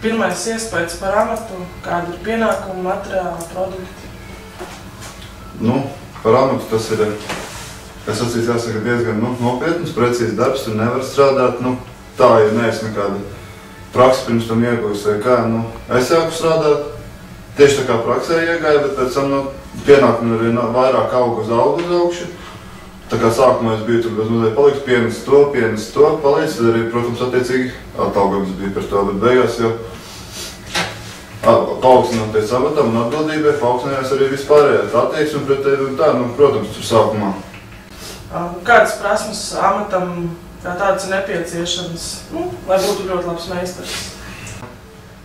Pirmais iespējas par amatu, kāda ir pienākuma, materiāli, produkti? Nu, par amatu tas ir, es atsīts jāsaka, diezgan nopietns, precīzs darbs, tu nevar strādāt, tā ir neesi nekāda praksa pirms tam iegūst vai kā, es sāku strādāt, tieši tā kā praksē iegāju, bet pēc tam, pienākumi arī vairāk augu uz augšu. Tā kā sākumā es biju tur mazliet paliks, pienes to, palīdz, tad arī, protams, attiecīgi atalgojums bija par to, bet beigās jau paaugstinoties amatam un atbildībai, paaugstinājās arī vispārējās attieksme pret tevi un tā, protams, tur sākumā. Kādas prasmes amatam tādas ir nepieciešamas, lai būtu ļoti labs meistars?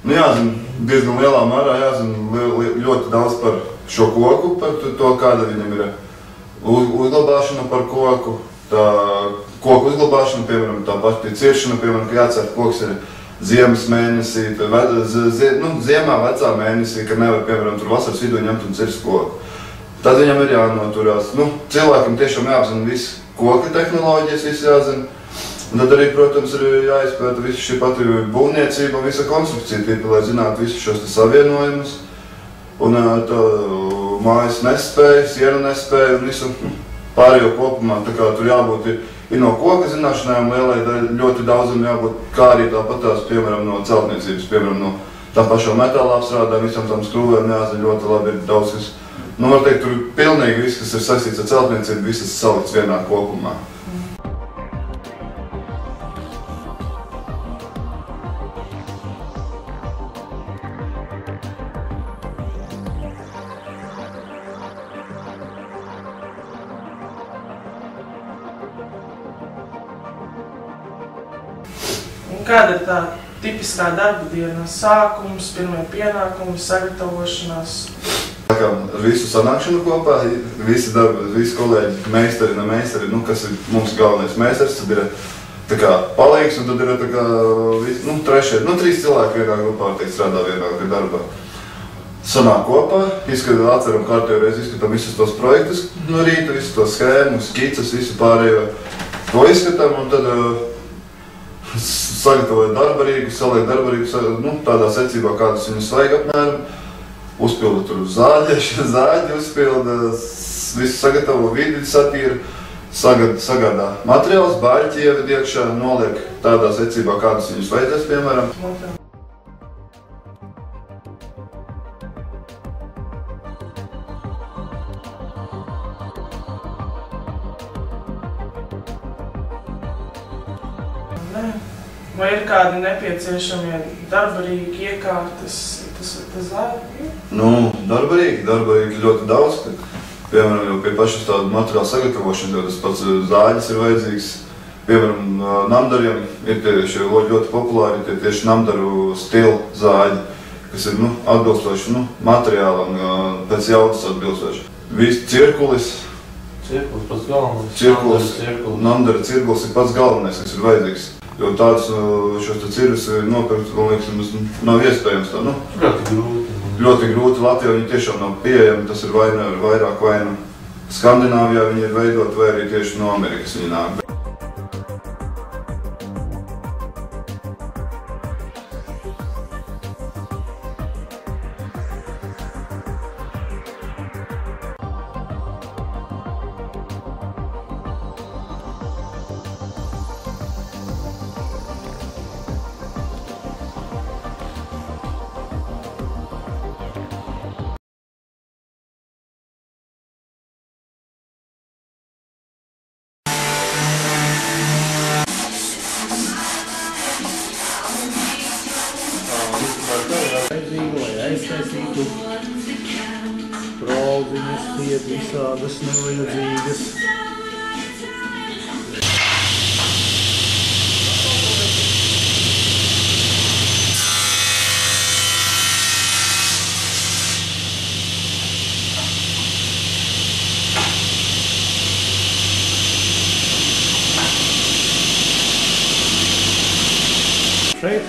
Jāzina, diezgan lielā mērā jāzina ļoti daudz par šo koku, par to, kāda viņam ir uzglabāšana par koku, tā koku uzglabāšana, piemēram, tā pati ciršana, piemēram, ka jācer koks ir ziemas mēnesī, ziemā vecā mēnesī, ka nevar, piemēram, tur vasaras vidū ņemt un cirst koku. Tad viņam ir jānoturās. Cilvēkam tiešām jāapzina viss koka tehnoloģijas, viss jāzina. Un tad arī, protams, ir jāizpēta visu šī pati būvniecība un visa konstrukcija tipi, lai zinātu visus šos savienojumus. Un tā mājas nespēja, siena nespēja un visu pārējo kopumā. Tā kā tur jābūt ir no koka zināšanām lielai daļai, ļoti daudzam jābūt, kā arī tāpatās, piemēram, no celtniecības, piemēram, no tā pašā metāla apstrādājuma, visam tam skrūvēm jāzina ļoti labi, ir daudz, kas, var teikt, tur pilnīgi viss, kas ir saistīts ar celtniecību, visas salikts vienā kopumā. Kāda ir tā tipiskā darba diena? Sākums, pirmie pienākumi, sagatavošanās? Ar visu sanākšanu kopā, visi kolēģi, meistari, nemeistari, kas ir mums galvenais meistars, tad ir tā kā palīgs un tad ir tā kā trešie, trīs cilvēki vienā grupā, strādā vienā darbā. Sanāk kopā, atceram kārtējo reizi, izskatām visus tos projektus no rīta, visus tos schēmu, skicas, visu pārējo. To izskatām un tad sagatavoja darbarīgus, saliek darbarīgus tādā secībā, kādas viņus vajag apmēram. Uzpilda tur zāģi uzpilda, visu sagatavo vidi, satīra, sagādā materiālus, bāļķi ieved iekšā, noliek tādā secībā, kādas viņus vajadzēs, piemēram. Vai ir kādi nepieciešamie darbarīgi, iekārtas, tas zāļi? Darbarīgi ļoti daudz. Piemēram, jau pie pašas tāda materiāla sagatavošana, jo tas pats zāļis ir vajadzīgs. Piemēram, namdariem ir tieši ļoti populāri tie tieši namdaru stila zāļi, kas ir atbilstoši materiālam, pēc jaudas atbilstoši. Viss cirkulis. Cirkulis pats galvenais. Namdara cirkulis ir pats galvenais, kas ir vajadzīgs. Jo tādus šos cirvis nopirkt, man liekas, nav iespējams tā, Ļoti grūti. Latvijā viņi tiešām nav pieejami, tas ir vairāk vai Skandināvijā viņi ir veidot, vai arī tieši no Amerikas viņi nāk. Lai aiztaisītu brauziņas, iet visādas nevajadzīgas. Šeit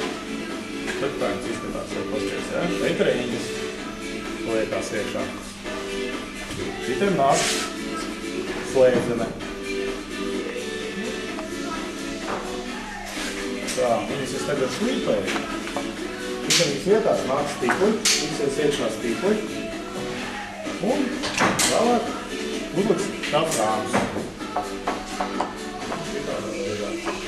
tāds izskatās jau pasties, ja? Šeit rēņas liekās iekšā. Šitiem nāk slēdzene. Tā, viņas es tagad slīpēju. Visam vietās nāk stīkli, fiksēs iekšā stīkli. Un vēlāk uzliks tāds rāms. Šitādā veidā.